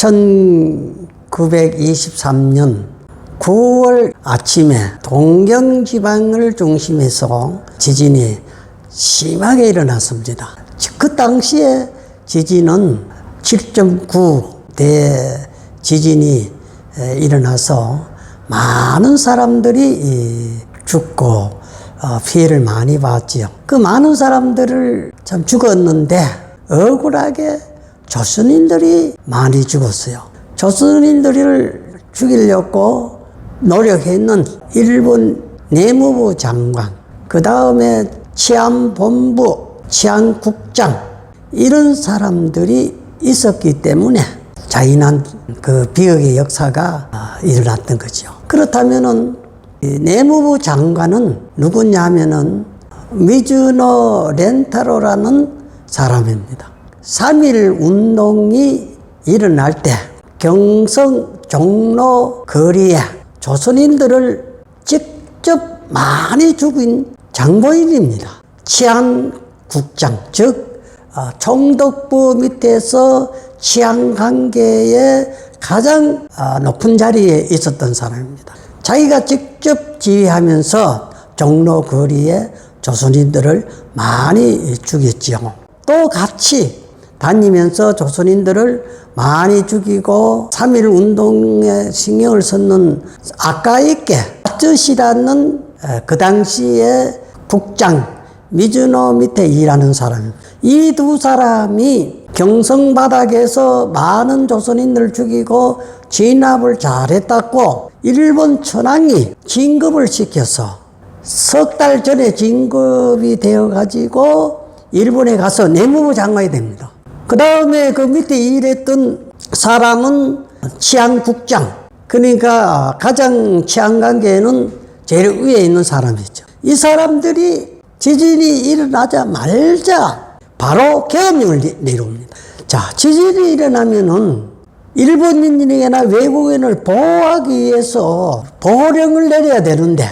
1923년 9월 아침에 동경지방을 중심해서 지진이 심하게 일어났습니다. 그 당시에 지진은 7.9대 지진이 일어나서 많은 사람들이 죽고 피해를 많이 봤지요. 그 많은 사람들을 참 죽었는데 억울하게 조선인들이 많이 죽었어요. 조선인들을 죽이려고 노력했는 일본 내무부 장관, 그 다음에 치안본부, 치안국장 이런 사람들이 있었기 때문에 잔인한 그 비극의 역사가 일어났던 거죠. 그렇다면은 내무부 장관은 누구냐 하면은 미즈노 렌타로라는 사람입니다. 3.1 운동이 일어날 때 경성 종로 거리에 조선인들을 직접 많이 죽인 장본인입니다. 치안국장, 즉 총독부 밑에서 치안관계의 가장 높은 자리에 있었던 사람입니다. 자기가 직접 지휘하면서 종로 거리에 조선인들을 많이 죽였지요. 또 같이 다니면서 조선인들을 많이 죽이고 3.1 운동에 신경을 썼는 아까있게 아저씨라는 그 당시에 국장 미즈노 밑에 일하는 사람입니다. 이 두 사람이 경성 바닥에서 많은 조선인들을 죽이고 진압을 잘했다고 일본 천황이 진급을 시켜서 석 달 전에 진급이 되어가지고 일본에 가서 내무부 장관이 됩니다. 그 다음에 그 밑에 일했던 사람은 치안국장, 그러니까 가장 치안관계에는 제일 위에 있는 사람이죠. 이 사람들이 지진이 일어나자마자 바로 계엄령을 내려옵니다. 자, 지진이 일어나면은 일본인이나 외국인을 보호하기 위해서 보호령을 내려야 되는데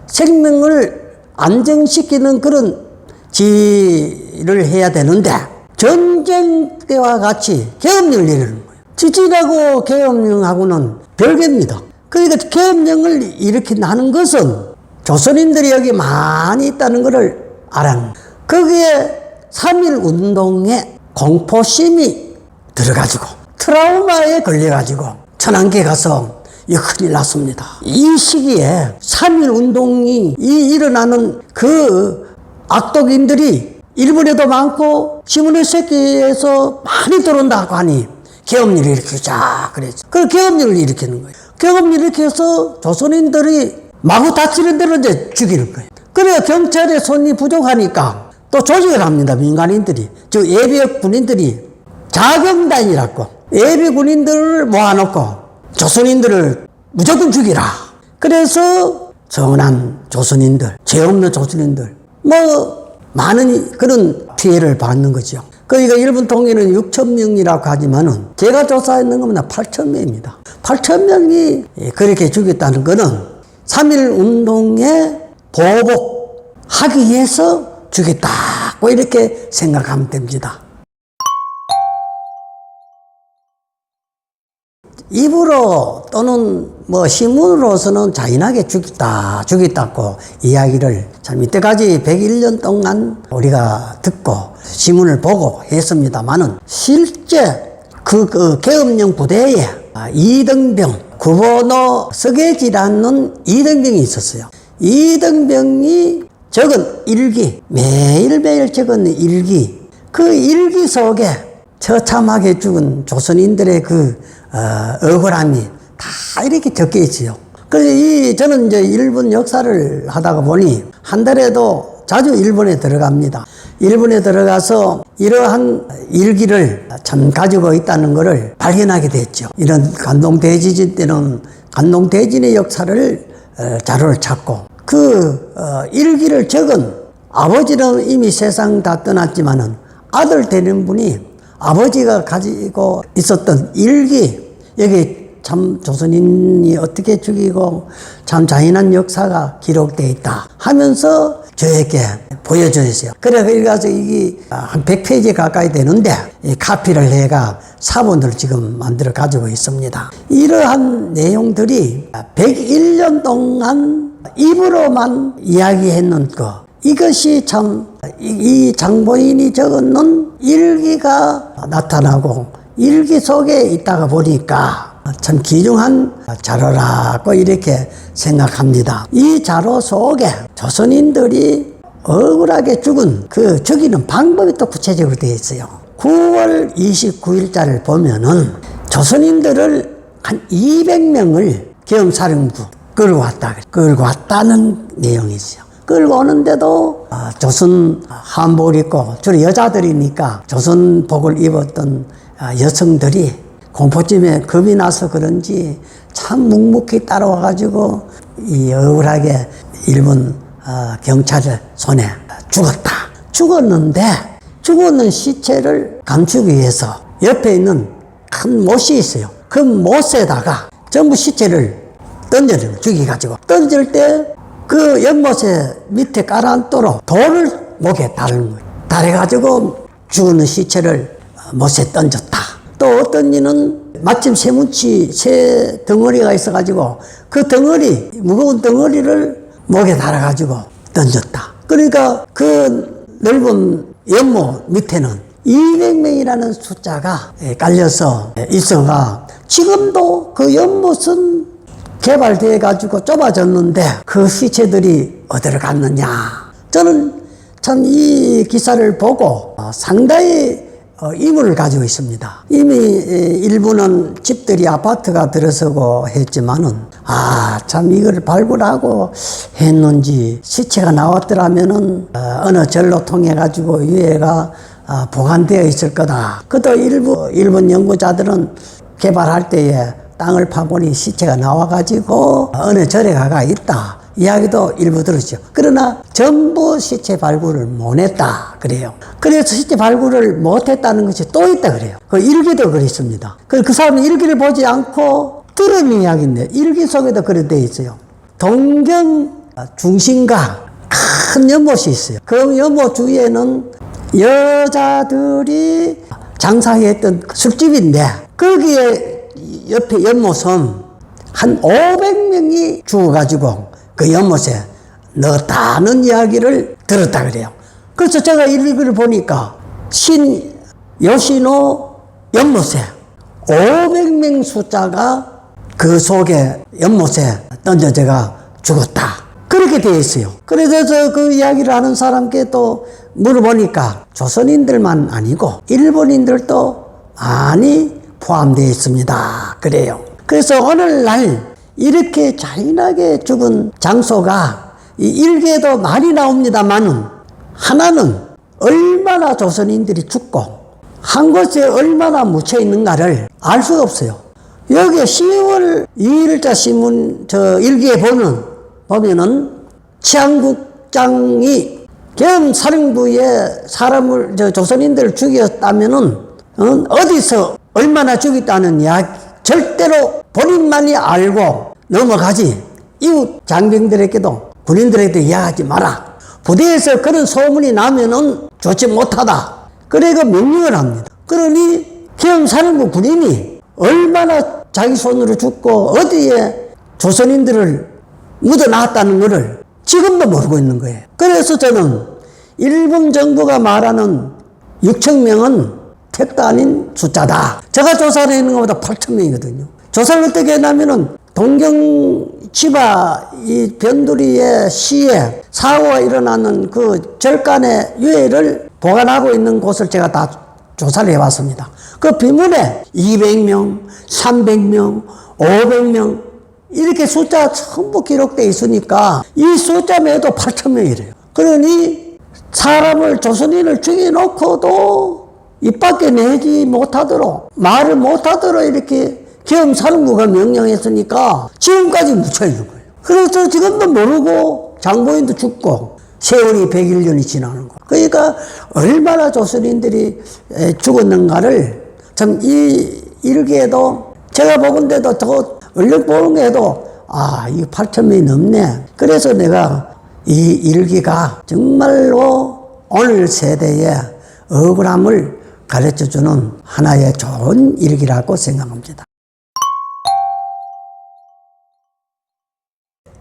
생명을 안정시키는 그런 지휘를 해야 되는데 전쟁 때와 같이 계엄령을 내리는 거예요. 지진하고 계엄령하고는 별개입니다. 그러니까 계엄령을 이렇게 나는 것은 조선인들이 여기 많이 있다는 것을 알았는 거기에 3.1 운동에 공포심이 들어가지고 트라우마에 걸려가지고 천안계 가서 이 큰일 났습니다. 이 시기에 3.1 운동이 일어나는 그 악독인들이 일본에도 많고 시문의 새끼에서 많이 들어온다고 하니 계엄령을 일으키자 그랬죠. 그 계엄령을 일으키는 거예요. 계엄령을 일으켜서 조선인들이 마구 다치는 대로 이제 죽이는 거예요. 그래야 경찰의 손이 부족하니까 또 조직을 합니다. 민간인들이. 즉 예비 군인들이 자경단이라고 예비 군인들을 모아놓고 조선인들을 무조건 죽이라. 그래서 서운한 조선인들, 죄 없는 조선인들 많은 그런 피해를 받는 거죠. 그러니까 일본 통계는 6,000명이라고 하지만은 제가 조사했는 것은 8,000명입니다. 8,000명이 그렇게 죽였다는 것은 3.1 운동에 보복하기 위해서 죽였다고 이렇게 생각하면 됩니다. 입으로 또는 신문으로서는 잔인하게 죽였다고 이야기를 참 이때까지 101년 동안 우리가 듣고 신문을 보고 했습니다만은 실제 그 계엄령 부대에 이등병, 구본호 서계지라는 이등병이 있었어요. 이등병이 적은 일기, 매일매일 적은 일기, 그 일기 속에 처참하게 죽은 조선인들의 그 억울함이 다 이렇게 적혀 있어요. 그래서 저는 이제 일본 역사를 하다가 보니 한 달에도 자주 일본에 들어갑니다. 일본에 들어가서 이러한 일기를 참 가지고 있다는 것을 발견하게 됐죠. 이런 관동대지진 때는 관동대진의 역사를 자료를 찾고 그 일기를 적은 아버지는 이미 세상 다 떠났지만은 아들 되는 분이 아버지가 가지고 있었던 일기, 여기 참 조선인이 어떻게 죽이고 참 잔인한 역사가 기록되어 있다 하면서 저에게 보여줬어요. 그래서 이게 한 100페이지 가까이 되는데 이 카피를 해가 사본을 지금 만들어 가지고 있습니다. 이러한 내용들이 101년 동안 입으로만 이야기했는 것, 이것이 참 이 장보인이 적었는 일기가 나타나고 일기 속에 있다가 보니까 참 귀중한 자료라고 이렇게 생각합니다. 이 자료 속에 조선인들이 억울하게 죽은 그 죽이는 방법이 또 구체적으로 되어 있어요. 9월 29일자를 보면은 조선인들을 한 200명을 계엄사령부 끌고 왔다는 내용이 있어요. 끌고 오는데도 조선 한복을 입고 주로 여자들이니까 조선복을 입었던 여성들이 공포증에 겁이 나서 그런지 참 묵묵히 따라와가지고 이 억울하게 일본 경찰 손에 죽었는데 죽었는 시체를 감추기 위해서 옆에 있는 큰 못이 있어요. 그 못에다가 전부 시체를 던져요. 죽여가지고 던질 때 그 연못에 밑에 깔아앉도록 돌을 목에 달아가지고 죽는 시체를 못에 던졌다. 또 어떤 이는 마침 새 덩어리가 있어가지고 그 무거운 덩어리를 목에 달아가지고 던졌다. 그러니까 그 넓은 연못 밑에는 200명이라는 숫자가 깔려서 있어가 지금도 그 연못은 개발되어 가지고 좁아졌는데 그 시체들이 어디로 갔느냐. 저는 참 이 기사를 보고 상당히 의문을 가지고 있습니다. 이미 일부는 집들이 아파트가 들어서고 했지만은 참 이걸 발굴하고 했는지 시체가 나왔더라면은 어느 절로 통해 가지고 유해가 보관되어 있을 거다. 그것도 일본 연구자들은 개발할 때에 땅을 파보니 시체가 나와가지고 어느 절에 가가 있다 이야기도 일부 들었죠. 그러나 전부 시체 발굴을 못했다 그래요. 그래서 시체 발굴을 못했다는 것이 또 있다 그래요. 그 일기도 그랬습니다. 그 사람은 일기를 보지 않고 들은 이야기인데 일기 속에도 그렇게 돼 있어요. 동경 중심가 큰 연못이 있어요. 그 연못 주위에는 여자들이 장사했던 술집인데 거기에 옆에 연못은 한 500명이 죽어가지고 그 연못에 넣었다는 이야기를 들었다 그래요. 그래서 제가 일기를 보니까 요시노 연못에 500명 숫자가 그 속에 연못에 던져져가 죽었다. 그렇게 되어 있어요. 그래서 그 이야기를 하는 사람께 또 물어보니까 조선인들만 아니고 일본인들도 많이 포함되어 있습니다. 그래요. 그래서 오늘날 이렇게 잔인하게 죽은 장소가 이 일기에도 많이 나옵니다만은 하나는 얼마나 조선인들이 죽고 한 곳에 얼마나 묻혀 있는가를 알 수가 없어요. 여기 10월 2일자 신문 일기에 보면은 치안국장이 계엄사령부에 조선인들을 죽였다면은 어디서 얼마나 죽였다는 이야기 절대로 본인만이 알고 넘어가지 이웃 장병들에게도 군인들에게도 이야기하지 마라. 부대에서 그런 소문이 나면은 좋지 못하다. 그래 그 명령을 합니다. 그러니 계엄사령부 군인이 얼마나 자기 손으로 죽고 어디에 조선인들을 묻어놨다는 것을 지금도 모르고 있는 거예요. 그래서 저는 일본 정부가 말하는 6,000명은 택도 아닌 숫자다. 제가 조사를 했는 것보다 8,000명이거든요. 조사를 어떻게 했냐면은 동경 치바 이 변두리의 시에 사고가 일어나는 그 절간의 유해를 보관하고 있는 곳을 제가 다 조사를 해봤습니다. 그 비문에 200명, 300명, 500명 이렇게 숫자 전부 기록되어 있으니까 이 숫자 외에도 8,000명이래요. 그러니 사람을 조선인을 죽여놓고도 입 밖에 내지 못하도록 말을 못하도록 이렇게 계엄사령부가 명령했으니까 지금까지 묻혀있는 거예요. 그래서 지금도 모르고 장보인도 죽고 세월이 101년이 지나는 거예요. 그러니까 얼마나 조선인들이 죽었는가를 참 이 일기에도 제가 보건데도 더 얼른 보는 게 해도 이거 8,000명이 넘네. 그래서 내가 이 일기가 정말로 오늘 세대의 억울함을 가르쳐주는 하나의 좋은 일기라고 생각합니다.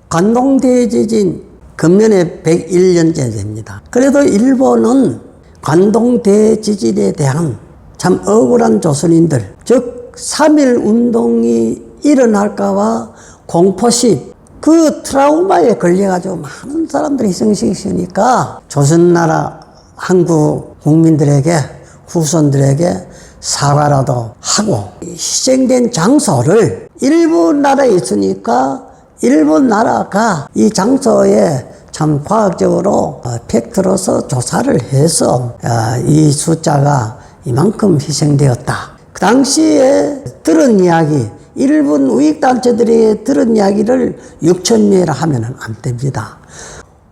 관동 대지진 금년에 101년째 됩니다. 그래도 일본은 관동 대지진에 대한 참 억울한 조선인들, 즉 3.1 운동이 일어날까봐 공포심, 그 트라우마에 걸려가지고 많은 사람들이 희생시키니까 조선나라 한국 국민들에게, 후손들에게 사과라도 하고, 희생된 장소를 일본 나라에 있으니까 일본 나라가 이 장소에 참 과학적으로 팩트로서 조사를 해서 이 숫자가 이만큼 희생되었다. 그 당시에 들은 이야기, 일본 우익단체들이 들은 이야기를 6,000명이라 하면 안 됩니다.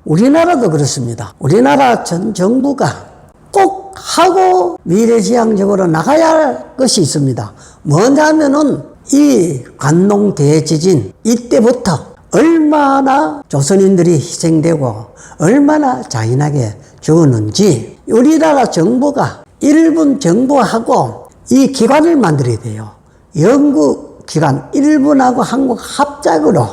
우리나라도 그렇습니다. 우리나라 전 정부가 꼭 하고 미래지향적으로 나가야 할 것이 있습니다. 뭐냐면은 이 관동 대지진 이때부터 얼마나 조선인들이 희생되고 얼마나 잔인하게 죽었는지 우리나라 정부가 일본 정부하고 이 기관을 만들어야 돼요. 연구기관, 일본하고 한국 합작으로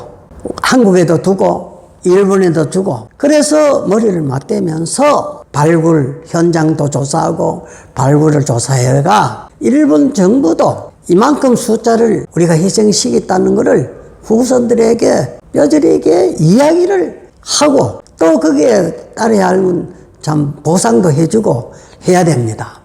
한국에도 두고 일본에도 주고, 그래서 머리를 맞대면서 발굴 현장도 조사하고 발굴을 조사해가 일본 정부도 이만큼 숫자를 우리가 희생시켰다는 것을 후손들에게 뼈저리게 이야기를 하고 또 거기에 따라야 할 참 보상도 해주고 해야 됩니다.